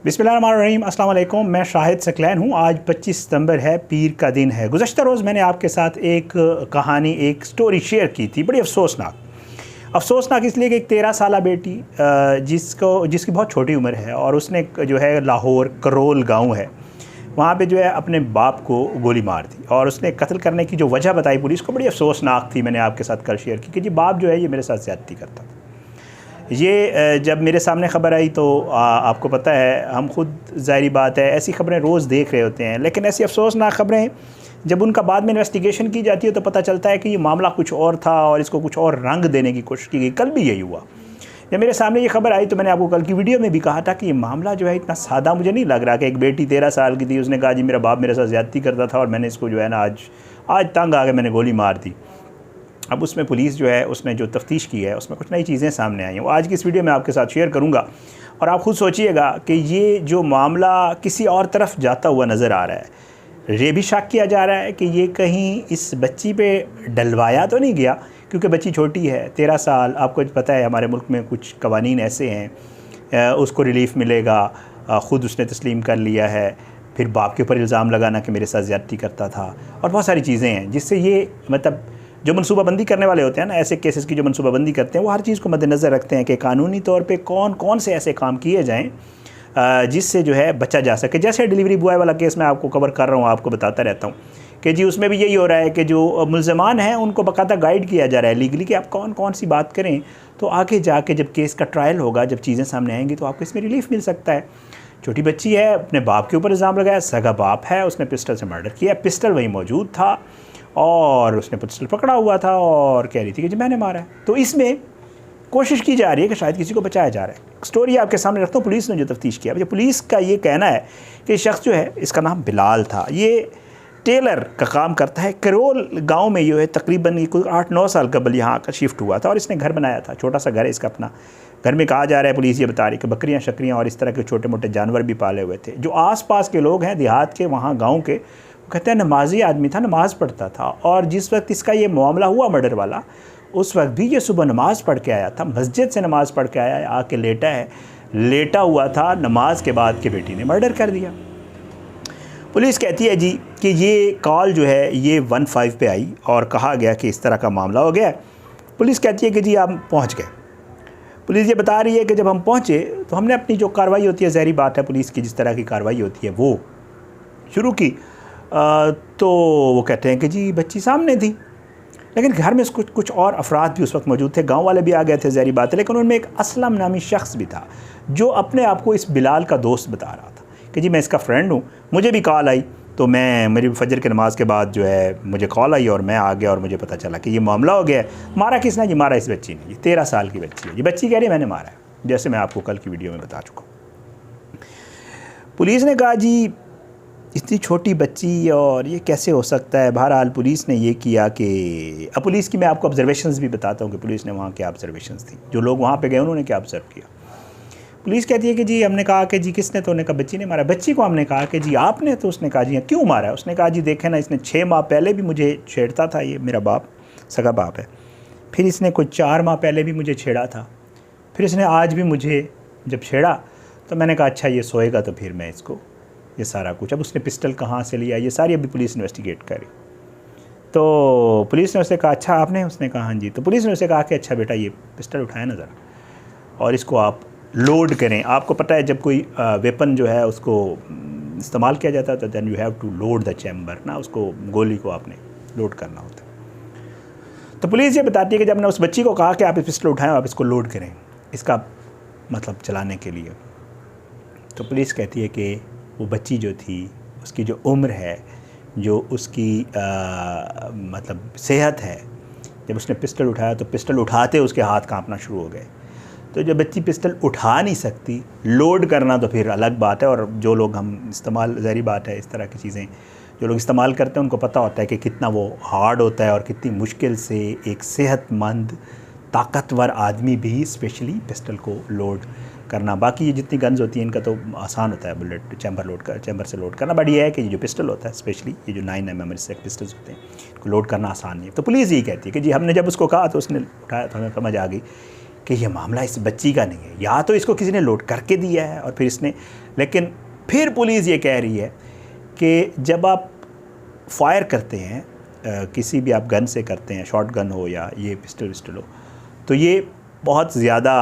बिस्मिल्लाहिर्रहमानिर्रहीम, अस्सलाम वालेकुम। मैं शाहिद सकलैन हूँ। आज 25 सितंबर है, पीर का दिन है। गुज़श्ता रोज़ मैंने आपके साथ एक कहानी, एक स्टोरी शेयर की थी, बड़ी अफसोसनाक इसलिए कि एक 13 साला बेटी जिसकी बहुत छोटी उम्र है और उसने जो है लाहौर करोल गांव है, वहाँ पे जो है अपने बाप को गोली मार दी और उसने कत्ल करने की जो वजह बताई पुलिस को, बड़ी अफसोसनाक थी। मैंने आपके साथ कल शेयर की कि जी बाप जो है ये मेरे साथ ज़्यादती करता था। ये जब मेरे सामने ख़बर आई तो आपको पता है, हम खुद ज़ाहिरी बात है ऐसी ख़बरें रोज़ देख रहे होते हैं, लेकिन ऐसी अफसोसनाक ख़बरें जब उनका बाद में इन्वेस्टिगेशन की जाती है तो पता चलता है कि ये मामला कुछ और था और इसको कुछ और रंग देने की कोशिश की गई। कल भी यही हुआ। जब मेरे सामने ये खबर आई तो मैंने आपको कल की वीडियो में भी कहा था कि ये मामला जो है इतना सादा मुझे नहीं लग रहा कि एक बेटी 13 साल की थी, उसने कहा जी मेरा बाप मेरे साथ ज़्यादती करता था और मैंने इसको जो है ना आज तंग आ गए, मैंने गोली मार दी। अब उसमें पुलिस जो है उसने जो तफ्तीश की है उसमें कुछ नई चीज़ें सामने आई हैं, वो आज की इस वीडियो में आपके साथ शेयर करूंगा। और आप खुद सोचिएगा कि ये जो मामला किसी और तरफ जाता हुआ नज़र आ रहा है। ये भी शक किया जा रहा है कि ये कहीं इस बच्ची पे डलवाया तो नहीं गया, क्योंकि बच्ची छोटी है, 13 साल। आपको पता है हमारे मुल्क में कुछ कवानीन ऐसे हैं, उसको रिलीफ़ मिलेगा, ख़ुद उसने तस्लीम कर लिया है, फिर बाप के ऊपर इल्ज़ाम लगाना कि मेरे साथ ज़्यादती करता था, और बहुत सारी चीज़ें हैं जिससे ये मतलब जो मनसूबाबंदी करने वाले होते हैं ना, ऐसे केसेस की जो मनसूबाबंदी करते हैं, वो हर चीज़ को मद्देनज़र रखते हैं कि कानूनी तौर पे कौन कौन से ऐसे काम किए जाएं जिससे जो है बचा जा सके। जैसे डिलीवरी बॉय वाला केस मैं आपको कवर कर रहा हूँ, आपको बताता रहता हूँ कि जी उसमें भी यही हो रहा है कि जो मुल्ज़मान हैं उनको बाकायदा गाइड किया जा रहा है लीगली कि आप कौन कौन सी बात करें, तो आगे जाके जब केस का ट्रायल होगा, जब चीज़ें सामने आएंगी तो आपको इसमें रिलीफ मिल सकता है। छोटी बच्ची है, अपने बाप के ऊपर इल्ज़ाम लगाया, सगा बाप है, उसने पिस्टल से मर्डर किया, पिस्टल वहीं मौजूद था और उसने पिस्टल पकड़ा हुआ था और कह रही थी कि जी मैंने मारा है। तो इसमें कोशिश की जा रही है कि शायद किसी को बचाया जा रहा है। स्टोरी आपके सामने रखता हूँ, पुलिस ने जो तफ्तीश किया, जो पुलिस का ये कहना है कि शख्स जो है, इसका नाम बिलाल था, ये टेलर का काम करता है। करोल गांव में ये है, तकरीबन कोई 8-9 साल कबल यहाँ का शिफ्ट हुआ था और इसने घर बनाया था, छोटा सा घर है इसका अपना। घर में कहा जा रहा है, पुलिस ये बता रही कि बकरियाँ शक्रियाँ और इस तरह के छोटे मोटे जानवर भी पाले हुए थे। जो आसपास के लोग हैं देहात के, वहाँ गाँव के, कहते हैं नमाजी आदमी था, नमाज़ पढ़ता था। और जिस वक्त इसका ये मामला हुआ मर्डर वाला, उस वक्त भी ये सुबह नमाज़ पढ़ के आया था, मस्जिद से नमाज़ पढ़ के आया, आके लेटा हुआ था, नमाज के बाद के बेटी ने मर्डर कर दिया। पुलिस कहती है जी कि ये कॉल जो है ये 15 पे आई और कहा गया कि इस तरह का मामला हो गया। पुलिस कहती है कि जी आप पहुँच गए। पुलिस ये बता रही है कि जब हम पहुँचे तो हमने अपनी जो कार्रवाई होती है, ज़ाहिरी बात है पुलिस की जिस तरह की कार्रवाई होती है वो शुरू की। तो वो कहते हैं कि जी बच्ची सामने थी, लेकिन घर में कुछ और अफराद भी उस वक्त मौजूद थे, गांव वाले भी आ गए थे, ज़ाहिरी बात है। लेकिन उनमें एक असलम नामी शख्स भी था जो अपने आप को इस बिलाल का दोस्त बता रहा था कि जी मैं इसका फ्रेंड हूँ। मुझे भी कॉल आई तो मेरी फजर की नमाज़ के बाद जो है मुझे कॉल आई और मैं आ गया और मुझे पता चला कि ये मामला हो गया है। मारा किसने? जी मारा इस बच्ची ने। ये 13 साल की बच्ची है। ये बच्ची कह रही है मैंने मारा है, जैसे मैं आपको कल की वीडियो में बता चुका हूँ। पुलिस ने कहा जी इतनी छोटी बच्ची और ये कैसे हो सकता है। बहरहाल पुलिस ने ये किया कि अब पुलिस की मैं आपको ऑब्जर्वेशंस भी बताता हूँ कि पुलिस ने वहाँ क्या ऑब्जर्वेशंस थी, जो लोग वहाँ पे गए उन्होंने क्या ऑब्ज़र्व किया। पुलिस कहती है कि जी हमने कहा कि जी किसने, तो उन्होंने कहा बच्ची ने मारा। बच्ची को हमने कहा कि जी आपने, तो उसने कहा जी क्यों मारा है। उसने कहा जी देखें ना, इसने 6 माह पहले भी मुझे छेड़ता था, ये मेरा बाप सगा बाप है, फिर इसने कुछ 4 माह पहले भी मुझे छेड़ा था, फिर इसने आज भी मुझे जब छेड़ा तो मैंने कहा अच्छा ये सोएगा तो फिर मैं इसको ये सारा कुछ। अब उसने पिस्टल कहाँ से लिया ये सारी अभी पुलिस इन्वेस्टिगेट करी। तो पुलिस ने उससे कहा अच्छा आपने, उसने कहा हाँ जी। तो पुलिस ने उससे कहा कि अच्छा बेटा ये पिस्टल उठाए ना ज़रा और इसको आप लोड करें। आपको पता है जब कोई वेपन जो है उसको इस्तेमाल किया जाता है तो then you have to load the chamber ना, उसको गोली को आपने लोड करना होता है। तो पुलिस ये बताती है कि जब मैंने उस बच्ची को कहा कि आप पिस्टल उठाएं, आप इसको लोड करें इसका मतलब चलाने के लिए, तो पुलिस कहती है कि वो बच्ची जो थी उसकी जो उम्र है, जो उसकी मतलब सेहत है, जब उसने पिस्टल उठाया तो पिस्टल उठाते उसके हाथ कांपना शुरू हो गए। तो जब बच्ची पिस्टल उठा नहीं सकती, लोड करना तो फिर अलग बात है। और जो लोग हम इस्तेमाल, ज़ाहिरी बात है इस तरह की चीज़ें जो लोग इस्तेमाल करते हैं उनको पता होता है कि कितना वो हार्ड होता है और कितनी मुश्किल से एक सेहतमंद ताकतवर आदमी भी स्पेशली पिस्टल को लोड करना। बाकी ये जितनी गन्स होती हैं इनका तो आसान होता है, बुलेट चैम्बर से लोड करना, बट ये है कि ये जो पिस्टल होता है स्पेशली ये जो 9mm से पिस्टल्स होते हैं इनको लोड करना आसान नहीं है। तो पुलिस यही कहती है कि जी हमने जब उसको कहा तो उसने उठाया, तो हमें समझ आ गई कि ये मामला इस बच्ची का नहीं है, या तो इसको किसी ने लोड करके दिया है और फिर इसने, लेकिन फिर पुलिस ये कह रही है कि जब आप फायर करते हैं किसी भी आप गन से करते हैं, शॉट गन हो या ये पिस्टल विस्टल हो, तो ये बहुत ज़्यादा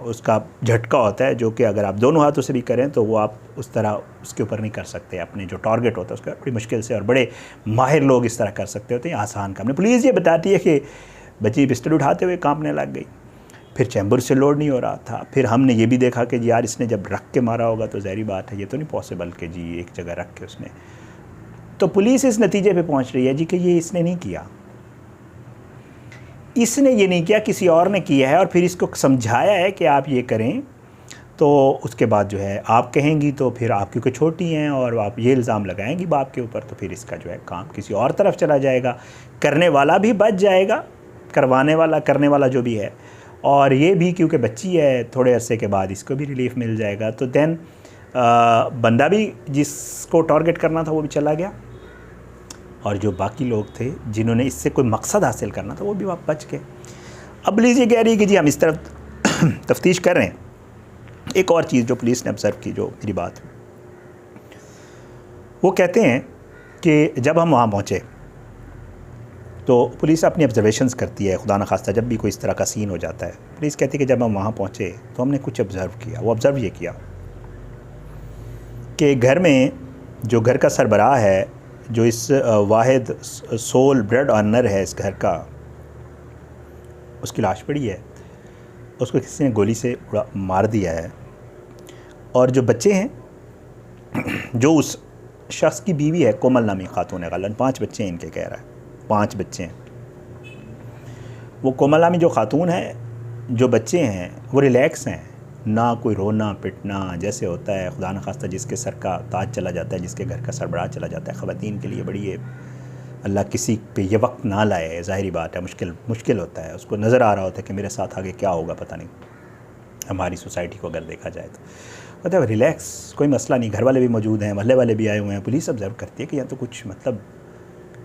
उसका झटका होता है, जो कि अगर आप दोनों हाथों से भी करें तो वो आप उस तरह उसके ऊपर नहीं कर सकते, अपने जो टारगेट होता है उसका बड़ी मुश्किल से, और बड़े माहिर लोग इस तरह कर सकते होते हैं, आसान काम नहीं। पुलिस ये बताती है कि बच्ची पिस्टल उठाते हुए कांपने लग गई, फिर चैम्बर से लोड नहीं हो रहा था। फिर हमने ये भी देखा कि यार इसने जब रख के मारा होगा तो ज़ाहिर बात है ये तो नहीं पॉसिबल कि जी एक जगह रख के उसने, तो पुलिस इस नतीजे पे पहुंच रही है जी कि ये इसने नहीं किया, इसने ये नहीं किया, किसी और ने किया है, और फिर इसको समझाया है कि आप ये करें, तो उसके बाद जो है आप कहेंगी तो फिर आप क्योंकि छोटी हैं और आप ये इल्ज़ाम लगाएंगी बाप के ऊपर, तो फिर इसका जो है काम किसी और तरफ चला जाएगा, करने वाला भी बच जाएगा, करवाने वाला करने वाला जो भी है, और ये भी क्योंकि बच्ची है थोड़े अरसे के बाद इसको भी रिलीफ मिल जाएगा। तो देन बंदा भी जिसको टारगेट करना था वो भी चला गया, और जो बाकी लोग थे जिन्होंने इससे कोई मकसद हासिल करना था वो भी वहाँ बच गए। अब पुलिस ये कह रही है कि जी हम इस तरफ तफ्तीश कर रहे हैं। एक और चीज़ जो पुलिस ने ऑब्ज़र्व की, जो मेरी बात, वो कहते हैं कि जब हम वहाँ पहुँचे तो पुलिस अपनी ऑब्जर्वेशंस करती है, खुदा न खास्ता जब भी कोई इस तरह का सीन हो जाता है, पुलिस कहती है कि जब हम वहाँ पहुँचे तो हमने कुछ ऑब्ज़र्व किया। वो ऑब्ज़र्व ये किया कि घर में जो घर का सरबराह है, जो इस वाहिद सोल ब्रेड अर्नर है इस घर का, उसकी लाश पड़ी है, उसको किसी ने गोली से मार दिया है, और जो बच्चे हैं, जो उस शख्स की बीवी है, कोमल नामी खातून है, गालन 5 बच्चे हैं इनके, कह रहा है 5 बच्चे हैं। वो कोमल नामी जो खातून है, जो बच्चे हैं वो रिलैक्स हैं, ना कोई रोना पिटना जैसे होता है खुदा न खास्ता जिसके सर का ताज चला जाता है, जिसके घर का सरबराह चला जाता है। ख़वातीन के लिए बड़ी ये अल्लाह किसी पे ये वक्त ना लाए, ज़ाहिरी बात है, मुश्किल होता है। उसको नज़र आ रहा होता है कि मेरे साथ आगे क्या होगा पता नहीं, हमारी सोसाइटी को अगर देखा जाए तो कहते हैं रिलैक्स, कोई मसला नहीं, घर वाले भी मौजूद हैं, महल्ले वाले भी आए हुए हैं। पुलिस ऑब्ज़र्व करती है कि यहाँ तो कुछ मतलब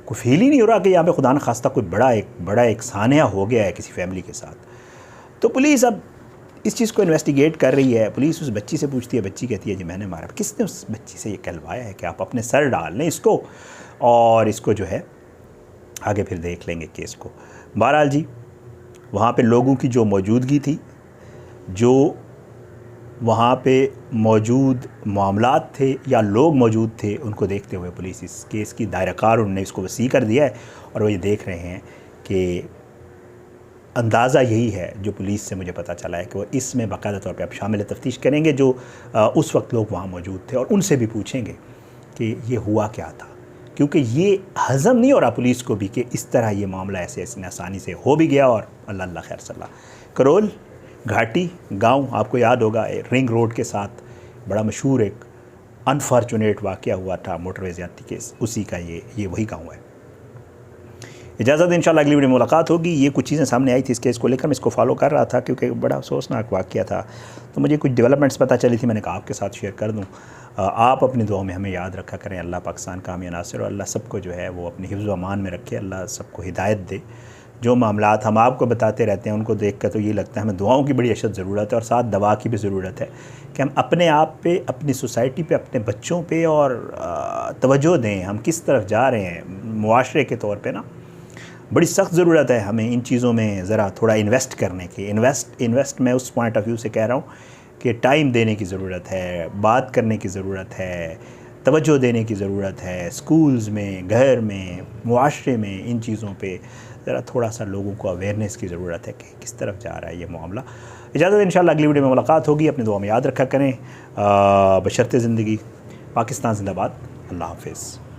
कोई फील ही नहीं हो रहा कि यहाँ पे खुदा न खास्ता कोई बड़ा एक सानिया हो गया है किसी फैमिली के साथ। तो पुलिस अब इस चीज़ को इन्वेस्टिगेट कर रही है। पुलिस उस बच्ची से पूछती है, बच्ची कहती है जी मैंने मारा। किसने उस बच्ची से ये कहलवाया है कि आप अपने सर डाल लें इसको, और इसको जो है आगे फिर देख लेंगे केस को। बहरहाल जी वहाँ पे लोगों की जो मौजूदगी थी, जो वहाँ पे मौजूद मामलात थे या लोग मौजूद थे, उनको देखते हुए पुलिस इस केस की दायराकार उन्होंने इसको वसी कर दिया है, और वो ये देख रहे हैं कि अंदाज़ा यही है जो पुलिस से मुझे पता चला है कि वो इसमें बाकायदा तौर पे अब शामिल तफ्तीश करेंगे, जो उस वक्त लोग वहाँ मौजूद थे, और उनसे भी पूछेंगे कि ये हुआ क्या था, क्योंकि ये हज़म नहीं हो रहा पुलिस को भी कि इस तरह ये मामला ऐसे आसानी से हो भी गया। और अल्लाह अल्लाह खैर सल्ला। करोल घाटी गांव आपको याद होगा, रिंग रोड के साथ बड़ा मशहूर एक अनफॉर्चुनेट वाक़या हुआ था, मोटरवे ज़्यादती केस, उसी का ये वही गाँव है। इजाज़त, इंशाल्लाह अगली वीडियो में मुलाकात होगी। ये कुछ चीज़ें सामने आई थी इस केस को लेकर, मैं इसको फॉलो कर रहा था क्योंकि बड़ा अफसोसनाक वाक़या था, तो मुझे कुछ डेवलपमेंट्स पता चली थी, मैंने कहा आपके साथ शेयर कर दूँ। आप अपनी दुआ में हमें याद रखा करें। अल्लाह पाकिस्तान का हामी नासिर, और अल्लाह सबको जो है वो अपनी हिफ्ज़ व अमान में रखे, अल्लाह सबको हिदायत दे। जो मामलात हम आपको बताते रहते हैं उनको देख कर तो ये लगता है हमें दुआओं की बड़ी अशद ज़रूरत है, और साथ दवा की भी ज़रूरत है कि हम अपने आप पे, अपनी सोसाइटी पे, अपने बच्चों पे और तवज्जो दें। हम किस तरफ जा रहे हैं मुआशरे के तौर पे ना, बड़ी सख्त ज़रूरत है हमें इन चीज़ों में ज़रा थोड़ा इन्वेस्ट करने की। इन्वेस्ट मैं उस पॉइंट ऑफ व्यू से कह रहा हूँ कि टाइम देने की ज़रूरत है, बात करने की ज़रूरत है, तवज्जो देने की ज़रूरत है। स्कूल्स में, घर में, मुआशरे में इन चीज़ों पे ज़रा थोड़ा सा लोगों को अवेयरनेस की ज़रूरत है कि किस तरफ जा रहा है ये मामला। इजाज़त, इंशाल्लाह अगली वीडियो में मुलाकात होगी। अपनी दुआ में याद रखा करें। बशर्ते ज़िंदगी। पाकिस्तान ज़िंदाबाद। अल्लाह हाफ़िज़।